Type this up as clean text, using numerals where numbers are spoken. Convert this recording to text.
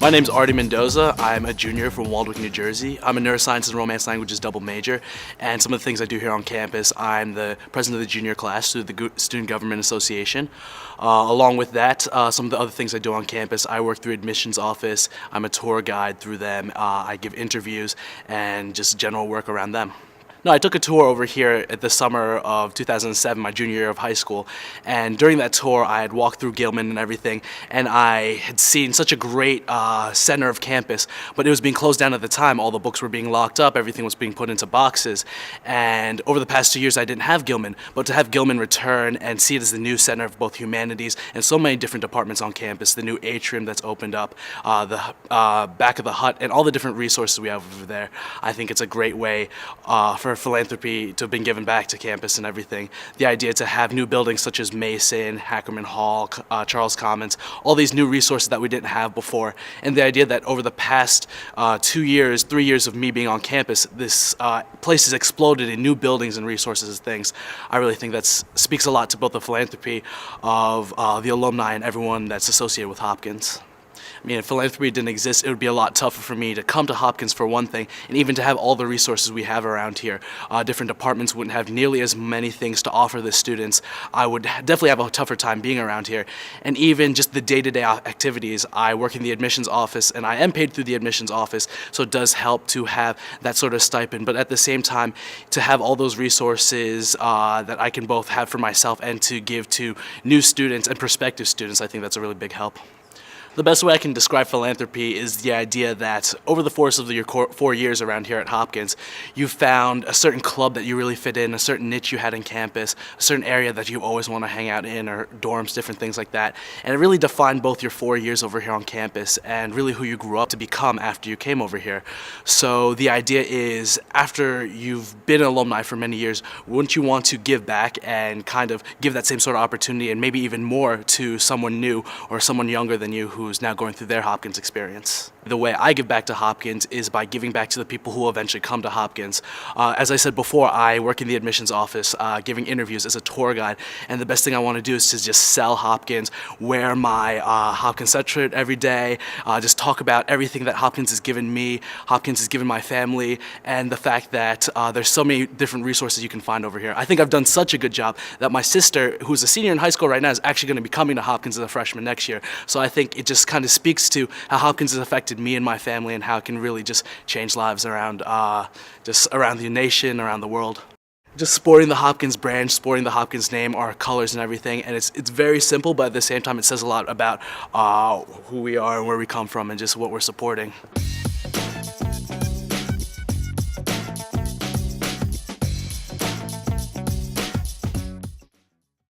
My name's Ardi Mendoza. I'm a junior from Waldwick, New Jersey. I'm a neuroscience and romance languages double major, and some of the things I do here on campus, I'm the president of the junior class through the Student Government Association. Along with that, some of the other things I do on campus, I work through admissions office, I'm a tour guide through them, I give interviews, and just general work around them. No, I took a tour over here at the summer of 2007, my junior year of high school, and during that tour I had walked through Gilman and everything, and I had seen such a great center of campus, but it was being closed down at the time. All the books were being locked up, everything was being put into boxes, and over the past 2 years I didn't have Gilman, but to have Gilman return and see it as the new center of both humanities and so many different departments on campus, the new atrium that's opened up, the back of the hut, and all the different resources we have over there, I think it's a great way for philanthropy to have been given back to campus and everything. The idea to have new buildings such as Mason, Hackerman Hall, Charles Commons, all these new resources that we didn't have before, and the idea that over the past 3 years of me being on campus, this place has exploded in new buildings and resources and things. I really think that speaks a lot to both the philanthropy of the alumni and everyone that's associated with Hopkins. I mean, if philanthropy didn't exist, it would be a lot tougher for me to come to Hopkins for one thing, and even to have all the resources we have around here. Different departments wouldn't have nearly as many things to offer the students. I would definitely have a tougher time being around here. And even just the day-to-day activities, I work in the admissions office, and I am paid through the admissions office, so it does help to have that sort of stipend. But at the same time, to have all those resources that I can both have for myself and to give to new students and prospective students, I think that's a really big help. The best way I can describe philanthropy is the idea that over the course of your 4 years around here at Hopkins, you found a certain club that you really fit in, a certain niche you had in campus, a certain area that you always want to hang out in, or dorms, different things like that. And it really defined both your 4 years over here on campus and really who you grew up to become after you came over here. So the idea is, after you've been an alumni for many years, wouldn't you want to give back and kind of give that same sort of opportunity and maybe even more to someone new or someone younger than you who's now going through their Hopkins experience? The way I give back to Hopkins is by giving back to the people who will eventually come to Hopkins. As I said before, I work in the admissions office giving interviews as a tour guide, and the best thing I want to do is to just sell Hopkins, wear my Hopkins sweatshirt every day, just talk about everything that Hopkins has given me, Hopkins has given my family, and the fact that there's so many different resources you can find over here. I think I've done such a good job that my sister, who's a senior in high school right now, is actually going to be coming to Hopkins as a freshman next year. So I think it just kind of speaks to how Hopkins has affected me and my family, and how it can really just change lives around the nation, around the world. Just sporting the Hopkins brand, sporting the Hopkins name, our colors and everything, and it's very simple, but at the same time it says a lot about who we are and where we come from and just what we're supporting.